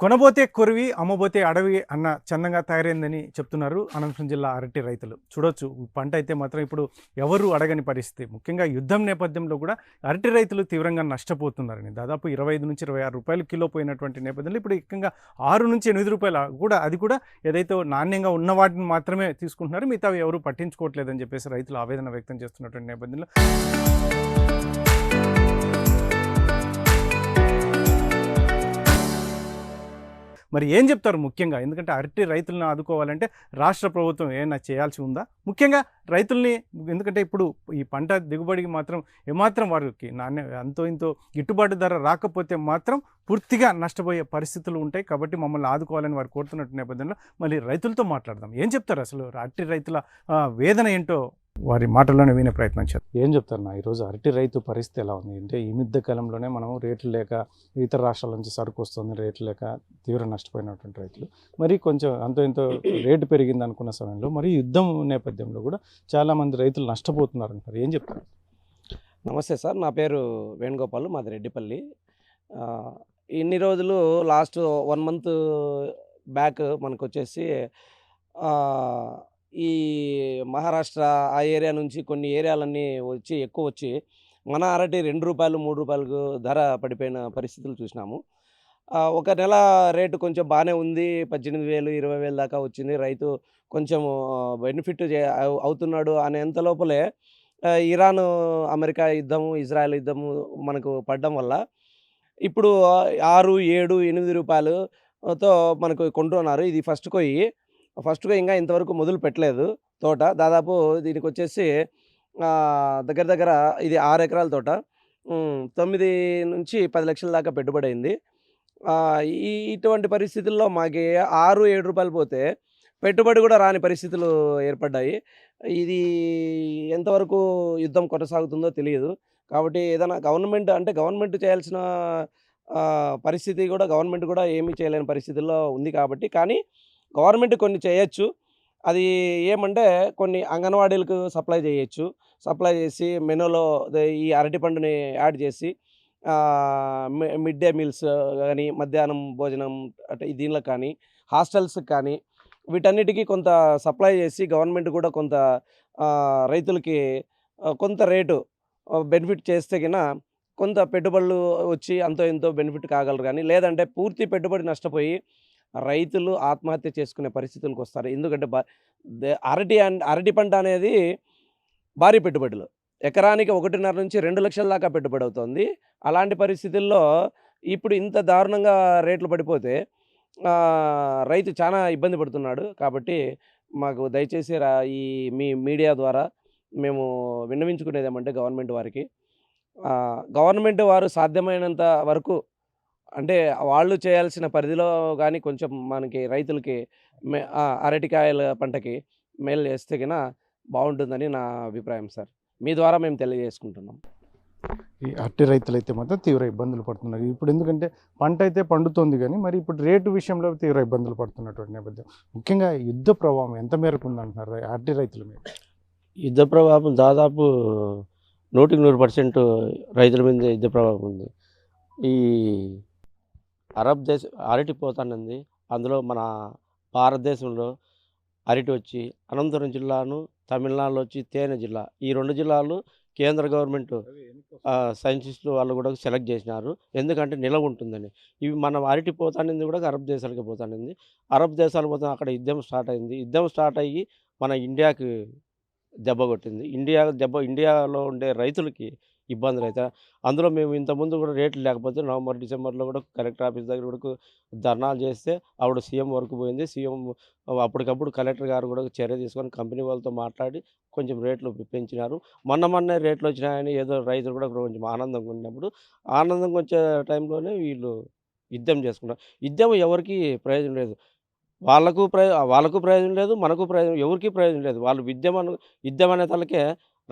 కొనబోతే కొరివి, అమ్మబోతే అడవి అన్న చందంగా తయారైందని చెప్తున్నారు అనంతపురం జిల్లా అరటి రైతులు. చూడొచ్చు పంట అయితే మాత్రం ఇప్పుడు ఎవరు అడగని పరిస్థితి. ముఖ్యంగా యుద్ధం నేపథ్యంలో కూడా అరటి రైతులు తీవ్రంగా నష్టపోతున్నారని. దాదాపు 25-26 రూపాయలు కిలో పోయినటువంటి నేపథ్యంలో ఇప్పుడు ఏకంగా 6-8 రూపాయల కూడా అది కూడా ఏదైతే నాణ్యంగా ఉన్న వాటిని మాత్రమే తీసుకుంటున్నారు. మిగతావి ఎవరు పట్టించుకోవట్లేదని చెప్పేసి రైతులు ఆవేదన వ్యక్తం చేస్తున్నటువంటి నేపథ్యంలో మరి ఏం చెప్తారు ముఖ్యంగా? ఎందుకంటే అరటి రైతులను ఆదుకోవాలంటే రాష్ట్ర ప్రభుత్వం ఏమైనా చేయాల్సి ఉందా? ముఖ్యంగా రైతుల్ని, ఎందుకంటే ఇప్పుడు ఈ పంట దిగుబడికి మాత్రం ఏమాత్రం వారికి అంతో ఇంతో గిట్టుబాటు ధర రాకపోతే మాత్రం పూర్తిగా నష్టపోయే పరిస్థితులు ఉంటాయి. కాబట్టి మమ్మల్ని ఆదుకోవాలని వారు కోరుతున్నట్టు నేపథ్యంలో మళ్ళీ రైతులతో మాట్లాడదాం. ఏం చెప్తారు అసలు అరటి రైతుల వేదన ఏంటో వారి మాటల్లోనే వినే ప్రయత్నం చేద్దాం. ఏం చెప్తారు నా ఈరోజు అరటి రైతు పరిస్థితి ఎలా ఉంది అంటే, ఈ మధ్య కాలంలోనే మనం రేట్లు లేక ఇతర రాష్ట్రాల నుంచి సరుకు వస్తుంది, రేట్లు లేక తీవ్ర నష్టపోయినటువంటి రైతులు మరి కొంచెం అంతో ఇంతో రేటు పెరిగింది అనుకున్న సమయంలో మరి యుద్ధం నేపథ్యంలో కూడా చాలామంది రైతులు నష్టపోతున్నారు అంటారు. ఏం చెప్తారు? నమస్తే సార్, నా పేరు వేణుగోపాల్, మాది రెడ్డిపల్లి. ఇన్ని రోజులు లాస్ట్ 1 మంత్ బ్యాక్ మనకొచ్చేసి ఈ మహారాష్ట్ర ఆ ఏరియా నుంచి కొన్ని ఏరియాలన్నీ ఎక్కువ వచ్చి మన అరటి రూ. 2, రూ. 3 ధర పడిపోయిన పరిస్థితులు చూసినాము. ఒక నెల రేటు కొంచెం బాగానే ఉంది. 18,000, 20,000 దాకా వచ్చింది. రైతు కొంచెం బెనిఫిట్ అవుతున్నాడు అనేంత లోపలే ఇరాను, అమెరికా యుద్ధము, ఇజ్రాయెల్ యుద్ధము మనకు పడడం వల్ల ఇప్పుడు 6, 7, 8 రూపాయలుతో మనకు కొంటున్నారు. ఇది ఫస్ట్ కొయ్యి ఇంకా ఇంతవరకు మొదలు పెట్టలేదు తోట. దాదాపు దీనికొచ్చేసి దగ్గర దగ్గర ఇది 6 ఎకరాల తోట. 9-10 లక్షల దాకా పెట్టుబడి అయింది. ఇటువంటి పరిస్థితుల్లో మాకు 6, 7 రూపాయలు పోతే పెట్టుబడి కూడా రాని పరిస్థితులు ఏర్పడ్డాయి. ఇది ఎంతవరకు యుద్ధం కొనసాగుతుందో తెలియదు. కాబట్టి ఏదైనా గవర్నమెంట్ చేయాల్సిన పరిస్థితి కూడా గవర్నమెంట్ కూడా ఏమీ చేయలేని పరిస్థితుల్లో ఉంది కాబట్టి, కానీ గవర్నమెంట్ కొన్ని చేయొచ్చు. అది ఏమంటే కొన్ని అంగన్వాడీలకు సప్లై చేయొచ్చు. సప్లై చేసి మెనూలో ఈ అరటి పండుని యాడ్ చేసి మిడ్ డే మీల్స్ కానీ, మధ్యాహ్నం భోజనం అంటే దీనిలో కానీ, హాస్టల్స్కి కానీ వీటన్నిటికీ కొంత సప్లై చేసి గవర్నమెంట్ కూడా కొంత రైతులకి కొంత రేటు బెనిఫిట్ చేస్తే గిన కొంత పెట్టుబడులు వచ్చి అంతో ఎంతో బెనిఫిట్ కాగలరు. కానీ లేదంటే పూర్తి పెట్టుబడి నష్టపోయి రైతులు ఆత్మహత్య చేసుకునే పరిస్థితులకు వస్తారు. ఎందుకంటే అరటి పంట అనేది భారీ పెట్టుబడులు. ఎకరానికి 1.5-2 లక్షల దాకా పెట్టుబడి అవుతుంది. అలాంటి పరిస్థితుల్లో ఇప్పుడు ఇంత దారుణంగా రేట్లు పడిపోతే రైతు చాలా ఇబ్బంది పడుతున్నాడు. కాబట్టి మాకు దయచేసి ఈ మీ మీడియా ద్వారా మేము విన్నవించుకునేది ఏమంటే గవర్నమెంట్ వారు సాధ్యమైనంత వరకు అంటే వాళ్ళు చేయాల్సిన పరిధిలో కానీ కొంచెం మనకి రైతులకి అరటికాయల పంటకి మేలు చేస్తే గిన బాగుంటుందని నా అభిప్రాయం సార్. మీ ద్వారా మేము తెలియజేసుకుంటున్నాం. ఈ అరటి రైతులు అయితే మాత్రం తీవ్ర ఇబ్బందులు పడుతున్నారు. ఇప్పుడు ఎందుకంటే పంట అయితే పండుతోంది, కానీ మరి ఇప్పుడు రేటు విషయంలో తీవ్ర ఇబ్బందులు పడుతున్నటువంటి నేపథ్యం. ముఖ్యంగా యుద్ధ ప్రభావం ఎంత మేరకు ఉందంటున్నారు అరటి రైతుల మీద? యుద్ధ ప్రభావం దాదాపు 100% రైతుల మీద యుద్ధ ప్రభావం ఉంది. ఈ అరటి పోతానంది. అందులో మన భారతదేశంలో అరటి వచ్చి అనంతపురం జిల్లాను, తమిళనాడులో వచ్చి తేనె జిల్లా, ఈ 2 జిల్లాలు కేంద్ర గవర్నమెంట్ సైంటిస్టులు వాళ్ళు కూడా సెలెక్ట్ చేసినారు. ఎందుకంటే నిలవ ఉంటుందని. ఇవి మన అరటి పోతానింది కూడా అరబ్ దేశాలకి పోతానింది. అరబ్ దేశాలు పోతా అక్కడ యుద్ధం స్టార్ట్ అయింది. యుద్ధం స్టార్ట్ అయ్యి మన ఇండియాకి దెబ్బ కొట్టింది. ఇండియాలో ఉండే రైతులకి ఇబ్బందులు అవుతాయి. అందులో మేము ఇంతకుముందు కూడా రేట్లు లేకపోతే నవంబర్, డిసెంబర్లో కూడా కలెక్టర్ ఆఫీస్ దగ్గర కూడా ధర్నాలు చేస్తే ఆవిడ సీఎం వరకు పోయింది. సీఎం అప్పటికప్పుడు కలెక్టర్ గారు కూడా చర్య తీసుకొని కంపెనీ వాళ్ళతో మాట్లాడి కొంచెం రేట్లు పెంచినారు. మొన్నే రేట్లు వచ్చినాయని ఏదో రైతులు కూడా కొంచెం ఆనందంగా ఉన్నప్పుడు, ఆనందంగా వచ్చే టైంలోనే వీళ్ళు యుద్ధం చేసుకున్నారు. యుద్ధం ఎవరికి ప్రయోజనం లేదు. వాళ్ళకు ప్రయోజనం లేదు, మనకు ప్రయోజనం, ఎవరికీ ప్రయోజనం లేదు. వాళ్ళు యుద్ధం అనే తలకే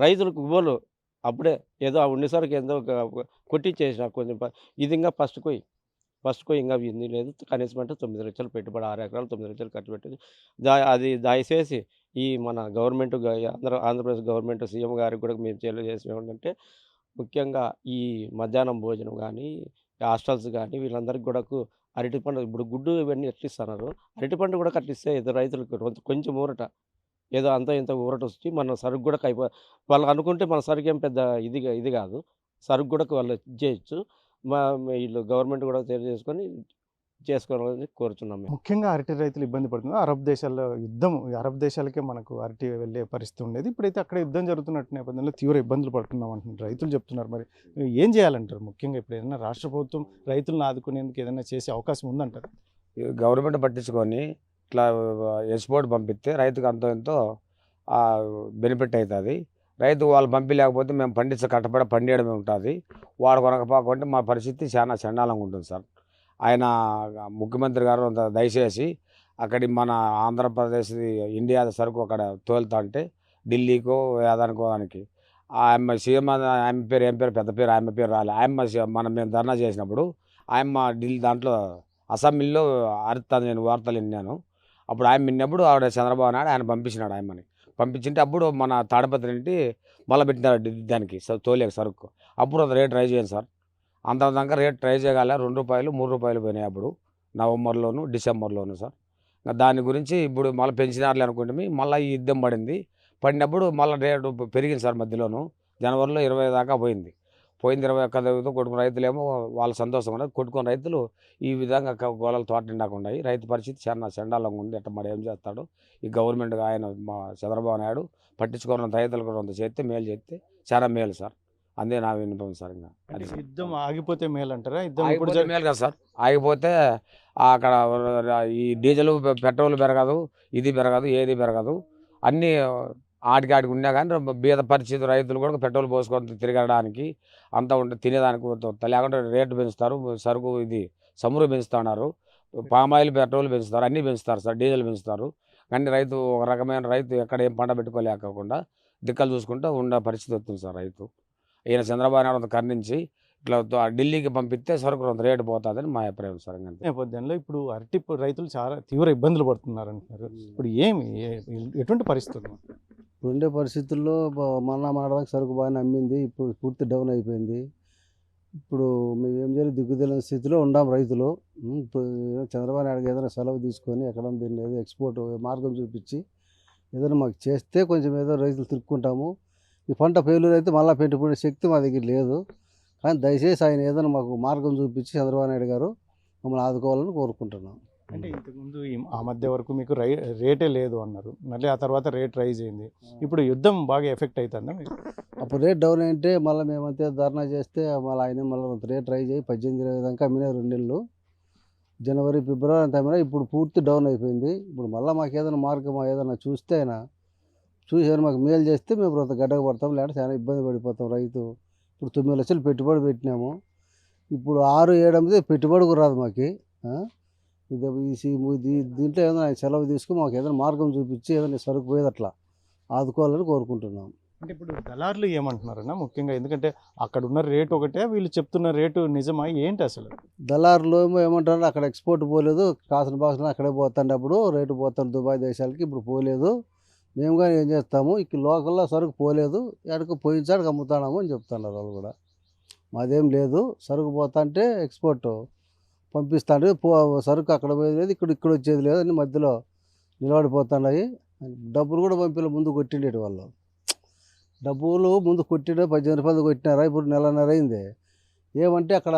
రైతులకు గుబోలు అప్పుడే ఏదో ఉండేసరికి ఏదో కొట్టిచ్చేసిన కొంచెం ఇది ఇంకా ఫస్ట్ కొయ్యి ఇంకా ఇది లేదు. కనీసం అంటే 9 లక్షలు పెట్టుబడి, 6 ఎకరాలు 9 లక్షలు ఖర్చు పెట్టింది. అది దయచేసి ఈ మన గవర్నమెంట్ ఆంధ్రప్రదేశ్ గవర్నమెంట్ సీఎం గారికి కూడా మేము తెలియజేసేది ఏంటంటే, ముఖ్యంగా ఈ మధ్యాహ్నం భోజనం కానీ, హాస్టల్స్ కానీ వీళ్ళందరికీ కూడా అరటి పండు ఇప్పుడు గుడ్డు ఇవన్నీ ఎట్లా ఇస్తున్నారు, అరటి పండు కూడా కట్టిస్తే ఏదో రైతులకు కొంచెం ఊరట, ఏదో అంత ఇంత ఊరట వచ్చి మన సరుకు కూడా వాళ్ళు అనుకుంటే మన సరుకు ఏం పెద్ద ఇది కాదు, సరుకు కూడా వాళ్ళు చేయొచ్చు. వీళ్ళు గవర్నమెంట్ కూడా తెలియజేసుకొని చేసుకోవాలని కోరుచున్నాం మేము. ముఖ్యంగా అరటి రైతులు ఇబ్బంది పడుతున్నారు. అరబ్ దేశాల్లో యుద్ధం, అరబ్ దేశాలకే మనకు అరటి వెళ్ళే పరిస్థితి ఉండేది. ఇప్పుడైతే అక్కడ యుద్ధం జరుగుతున్నట్టు నేపథ్యంలో తీవ్ర ఇబ్బందులు పడుతున్నాం అంటున్నారు రైతులు చెప్తున్నారు. మరి ఏం చేయాలంటారు? ముఖ్యంగా ఇప్పుడు ఏదైనా రాష్ట్ర ప్రభుత్వం రైతులను ఆదుకునేందుకు ఏదైనా చేసే అవకాశం ఉందంటారు? గవర్నమెంట్ పట్టించుకొని ఇట్లా ఎక్స్పోర్ట్ పంపిస్తే రైతుకు అంతో ఎంతో బెనిఫిట్ అవుతుంది. రైతు వాళ్ళు పంపించలేకపోతే మేము కట్టపడ పండియడమే ఉంటుంది. వాడు కొనకపోకుంటే మా పరిస్థితి చాలా చండాలంగా ఉంటుంది సార్. ఆయన ముఖ్యమంత్రి గారు దయచేసి అక్కడి మన ఆంధ్రప్రదేశ్ ఇండియా సరుకు అక్కడ తోలుతా అంటే ఢిల్లీకో ఏదానికో దానికి ఆయమ్మ సీఎం, ఆమె పేరు ఏం పేరు, పెద్ద పేరు ఆమె పేరు రాలే. మేము ధర్నా చేసినప్పుడు ఆయమ్మ ఢిల్లీ దాంట్లో అసెంబ్లీలో అరుతుంది, నేను వార్తలు విన్నాను. అప్పుడు ఆయన విన్నప్పుడు ఆవిడ చంద్రబాబు నాయుడు ఆయన పంపించినాడు. ఆయమ్మని పంపించింటే అప్పుడు మన తాడపత్రి నుండి మళ్ళీ పెట్టినారు దానికి తోలేక సరుకు. అప్పుడు రేట్ రైజ్ చేయండి సార్. అంతదాకా రేట్ ట్రై చేయగల ₹2 ₹3 పోయినాయి అప్పుడు నవంబర్లోను డిసెంబర్లోను సార్. దాని గురించి ఇప్పుడు మళ్ళీ పెంచినారులే అనుకుంటే మళ్ళీ ఈ యుద్ధం పడినప్పుడు మళ్ళీ రేటు పెరిగింది సార్. మధ్యలోను జనవరిలో 20 దాకా పోయింది. 21 కొట్టుకున్న రైతులేమో వాళ్ళ సంతోషం ఉన్నది. కొట్టుకున్న రైతులు ఈ విధంగా గోళాలు తోట నిండాకుండా రైతు పరిస్థితి చాలా చండాలంగా ఉంది. ఎట్ట మరి ఏం చేస్తాడు ఈ గవర్నమెంట్? ఆయన మా చంద్రబాబు నాయుడు పట్టించుకున్న రైతులకు కొంత చేస్తే మేలు చేస్తే చాలా మేలు సార్. అందే నా విన్నపం సార్. ఇంకా అది యుద్ధం ఆగిపోతే మేలు అంటారా? యుద్ధం ఆగిపోతే మేలు కదా సార్. ఆగిపోతే అక్కడ ఈ డీజిల్ పెట్రోల్ పెరగదు, ఇది పెరగదు, ఏది పెరగదు. అన్నీ ఆడికి ఉన్నా కానీ బీద పరిస్థితి రైతులు కూడా పెట్రోల్ పోసుకొని తిరగడానికి అంతా ఉంటుంది. తినేదానికి లేకుండా రేటు పెంచుతారు. సరుకు ఇది సమురు పెంచుతున్నారు, పామాయిల్ పెట్రోల్ పెంచుతారు, అన్నీ పెంచుతారు సార్, డీజిల్ పెంచుతారు. కానీ రైతు ఒక రకమైన రైతు ఎక్కడ ఏం పంట పెట్టుకోలేకుండా దిక్కలు చూసుకుంటూ ఉండే పరిస్థితి వస్తుంది సార్ రైతు. ఈయన చంద్రబాబు నాయుడు కర్ణించి ఇట్లా ఢిల్లీకి పంపిస్తే సరుకు కొంత రేటు పోతుందని మా అభిప్రాయం సార్. నేపథ్యంలో ఇప్పుడు అరటి రైతులు చాలా తీవ్ర ఇబ్బందులు పడుతున్నారు అంటున్నారు. ఇప్పుడు ఎటువంటి పరిస్థితులు ఉండే పరిస్థితుల్లో మొన్నటిదాకా సరుకు బాగానే అమ్మింది, ఇప్పుడు పూర్తి డౌన్ అయిపోయింది. ఇప్పుడు మేము ఏం చేయాలి దిక్కుదెలని స్థితిలో ఉన్నాం రైతులు. ఇప్పుడు చంద్రబాబు నాయుడు ఏదైనా సెలవు తీసుకొని ఎక్కడ దీన్ని ఏదో ఎక్స్పోర్ట్ మార్గం చూపించి ఏదైనా మాకు చేస్తే కొంచెం ఏదో రైతులు తిరుక్కుంటాము. ఈ పంట ఫెయిల్యూర్ అయితే మళ్ళీ పెట్టుకునే శక్తి మా దగ్గర లేదు. కానీ దయచేసి ఆయన ఏదైనా మాకు మార్గం చూపించి చంద్రబాబు నాయుడు గారు మమ్మల్ని ఆదుకోవాలని కోరుకుంటున్నాం. అంటే ఇంతకుముందు ఆ మధ్య వరకు మీకు రేటే లేదు అన్నారు, మళ్ళీ ఆ తర్వాత రేట్ రైజ్ అయింది. ఇప్పుడు యుద్ధం బాగా ఎఫెక్ట్ అవుతుందా మీకు? అప్పుడు రేట్ డౌన్ అయితే మళ్ళీ మేమంతే ధర్నా చేస్తే మళ్ళీ ఆయన మళ్ళీ రేట్ రైజ్ అయ్యి 18-20 దాకా అమ్మినా 2 నెలలు, జనవరి ఫిబ్రవరి అంత అమ్మినా. ఇప్పుడు పూర్తి డౌన్ అయిపోయింది. ఇప్పుడు మళ్ళీ మాకు ఏదైనా మార్గం ఏదైనా చూస్తే అయినా చూసి మాకు మేలు చేస్తే మేము కొంత గడ్డకు పడతాం, లేకపోతే చాలా ఇబ్బంది పడిపోతాం. రైతు ఇప్పుడు 9 లక్షలు పెట్టుబడి పెట్టినాము, ఇప్పుడు 6-7 పెట్టుబడి కూడా రాదు మాకు. దీంట్లో ఏదైనా ఆయన సెలవు తీసుకుని మాకు ఏదైనా మార్గం చూపించి ఏదైనా సరుకు పోయేది అట్లా ఆదుకోవాలని కోరుకుంటున్నాం. అంటే ఇప్పుడు దళారులు ఏమంటున్నారన్నా ముఖ్యంగా, ఎందుకంటే అక్కడ ఉన్న రేటు ఒకటే, వీళ్ళు చెప్తున్న రేటు నిజమా ఏంటి అసలు? దళారులు ఏమంటారు, అక్కడ ఎక్స్పోర్ట్ పోలేదు, కాసిన బాక్స్లో అక్కడే పోతాండప్పుడు రేటు పోతాను దుబాయ్ దేశాలకి, ఇప్పుడు పోలేదు. మేము కానీ ఏం చేస్తాము, ఇక్కడ లోకల్లో సరుకు పోలేదు, ఎక్కడికి పోయించాడికి అమ్ముతాము అని చెప్తున్నారు వాళ్ళు కూడా. మాదేం లేదు, సరుకు పోతా అంటే ఎక్స్పోర్ట్ పంపిస్తాడు, సరుకు అక్కడ పోయేది లేదు, ఇక్కడ వచ్చేది లేదు అని మధ్యలో నిలబడిపోతున్నాయి. డబ్బులు కూడా పంపిలో ముందు కొట్టిండేటి వాళ్ళు. డబ్బులు ముందు కొట్టిన 18 రూపాయలు కొట్టినారా, ఇప్పుడు నెలన్నర అయింది. ఏమంటే అక్కడ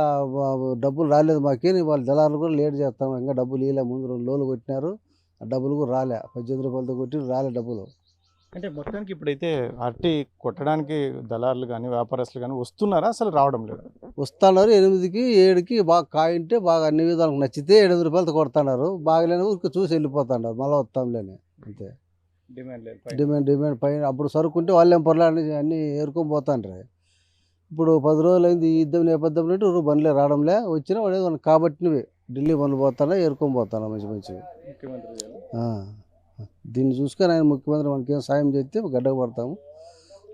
డబ్బులు రాలేదు మాకే, వాళ్ళు దళారులు కూడా లేట్ చేస్తాము, ఇంకా డబ్బులు ఇవ్వలే. ముందు 2 రోజులు కొట్టినారు, ఆ డబ్బులు కూడా రాలే. 18 రూపాయలతో కొట్టి రాలే డబ్బులు. అంటే మొత్తానికి ఇప్పుడైతే అరటి కొట్టడానికి దళారులు కానీ వ్యాపారస్తులు కానీ వస్తున్నారా, అసలు రావడం లేదు? వస్తున్నారు 8కి 7కి బాగా కాయింటే బాగా అన్ని విధాలకు నచ్చితే 8 రూపాయలతో కొడుతున్నారు, బాగలేని ఊరికి చూసి వెళ్ళిపోతున్నారు, మళ్ళీ వస్తాంలేని అంతే. డిమాండ్ పైన అప్పుడు సరుకుంటే వాళ్ళేం పొరలాడి అన్నీ ఏరుకొని పోతాండ్రే. ఇప్పుడు 10 రోజులు అయింది ఈ యుద్ధం నేపథ్యంలో బండ్లే రావడంలే, వచ్చినా వాడు కాబట్టినవి ఢిల్లీ బండ్లు పోతానా ఏరుకొని పోతాను మంచి. దీన్ని చూసుకొని ఆయన ముఖ్యమంత్రి మనకి ఏం సాయం చేస్తే గడ్డకు పడతాము,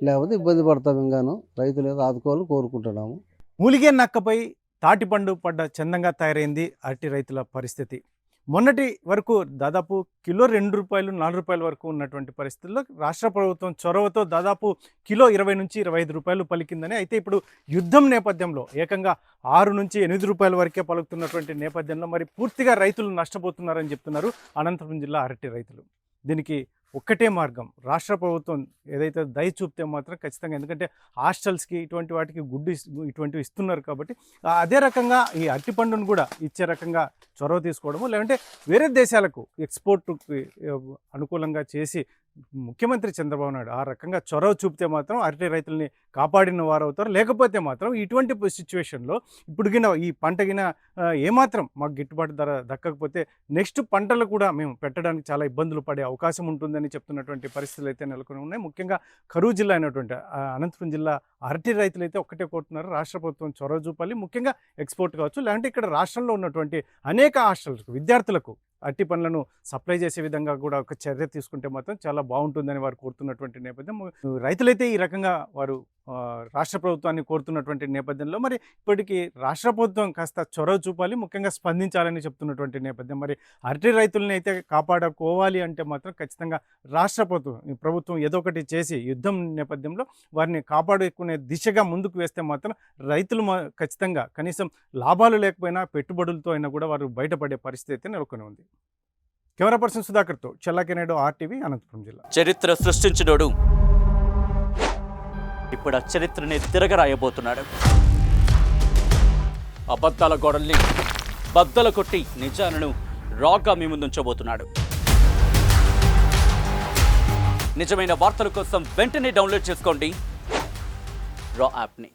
లేకపోతే ఇబ్బంది పడతాము. ఇంకాను రైతులు ఏదో ఆదుకోవాలని కోరుకుంటున్నాము. మూలిగే నక్కపై తాటిపండు పడ్డ చందంగా తయారైంది అరటి రైతుల పరిస్థితి. మొన్నటి వరకు దాదాపు కిలో ₹2, ₹4 వరకు ఉన్నటువంటి పరిస్థితుల్లో రాష్ట్ర ప్రభుత్వం చొరవతో దాదాపు కిలో ₹20 నుంచి ₹25 పలికిందని. అయితే ఇప్పుడు యుద్ధం నేపథ్యంలో ఏకంగా ₹6 నుంచి ₹8 వరకే పలుకుతున్నటువంటి నేపథ్యంలో మరి పూర్తిగా రైతులు నష్టపోతున్నారని చెప్తున్నారు అనంతపురం జిల్లా అరటి రైతులు. దీనికి ఒక్కటే మార్గం, రాష్ట్ర ప్రభుత్వం ఏదైతే దయ చూపితే మాత్రం ఖచ్చితంగా, ఎందుకంటే హాస్టల్స్కి ఇటువంటి వాటికి ఇటువంటివి ఇస్తున్నారు కాబట్టి అదే రకంగా ఈ అరటి పండును కూడా ఇచ్చే రకంగా చొరవ తీసుకోవడము, లేదంటే వేరే దేశాలకు ఎక్స్పోర్ట్కి అనుకూలంగా చేసి ముఖ్యమంత్రి చంద్రబాబు నాయుడు ఆ రకంగా చొరవ చూపితే మాత్రం అరటి రైతుల్ని కాపాడిన వారు అవుతారు. లేకపోతే మాత్రం ఇటువంటి సిచ్యువేషన్లో ఇప్పుడుగిన ఈ పంటగిన ఏమాత్రం మాకు గిట్టుబాటు ధర దక్కకపోతే నెక్స్ట్ పంటలు కూడా మేము పెట్టడానికి చాలా ఇబ్బందులు పడే అవకాశం ఉంటుందని చెప్తున్నటువంటి పరిస్థితులు అయితే నెలకొని ఉన్నాయి. ముఖ్యంగా కరూరు జిల్లా అయినటువంటి అనంతపురం జిల్లా అరటి రైతులు అయితే ఒక్కటే కోరుతున్నారు, రాష్ట్ర ప్రభుత్వం చొరవ చూపాలి, ముఖ్యంగా ఎక్స్పోర్ట్ కావచ్చు, లేదంటే ఇక్కడ రాష్ట్రంలో ఉన్నటువంటి అనేక హాస్టల్స్కు విద్యార్థులకు అరటి పండ్లను సప్లై చేసే విధంగా కూడా ఒక చర్య తీసుకుంటే మాత్రం చాలా బాగుంటుందని వారు కోరుతున్నటువంటి నేపథ్యం. రైతులైతే ఈ రకంగా వారు రాష్ట్ర ప్రభుత్వాన్ని కోరుతున్నటువంటి నేపథ్యంలో మరి ఇప్పటికీ రాష్ట్ర ప్రభుత్వం కాస్త చొరవ చూపాలి, ముఖ్యంగా స్పందించాలని చెప్తున్నటువంటి నేపథ్యం. మరి అరటి రైతులని అయితే కాపాడుకోవాలి అంటే మాత్రం ఖచ్చితంగా రాష్ట్ర ప్రభుత్వం ఏదో ఒకటి చేసి యుద్ధం నేపథ్యంలో వారిని కాపాడుకునే దిశగా ముందుకు వేస్తే మాత్రం రైతులు ఖచ్చితంగా కనీసం లాభాలు లేకపోయినా పెట్టుబడులతో అయినా కూడా వారు బయటపడే పరిస్థితి అయితే నెలకొని ఉంది. కెమెరా పర్సన్ సుధాకర్తో చెల్లాకి నాయుడు, RTV, అనంతపురం జిల్లా. చరిత్ర సృష్టించినోడు ఇప్పుడు ఆ చరిత్రని తిరగరాయబోతున్నాడు. అబద్ధాల గోడల్ని బద్దల కొట్టి నిజాలను రాగా మీ ముందుంచబోతున్నాడు. నిజమైన వార్తల కోసం వెంటనే డౌన్లోడ్ చేసుకోండి రా యాప్ని.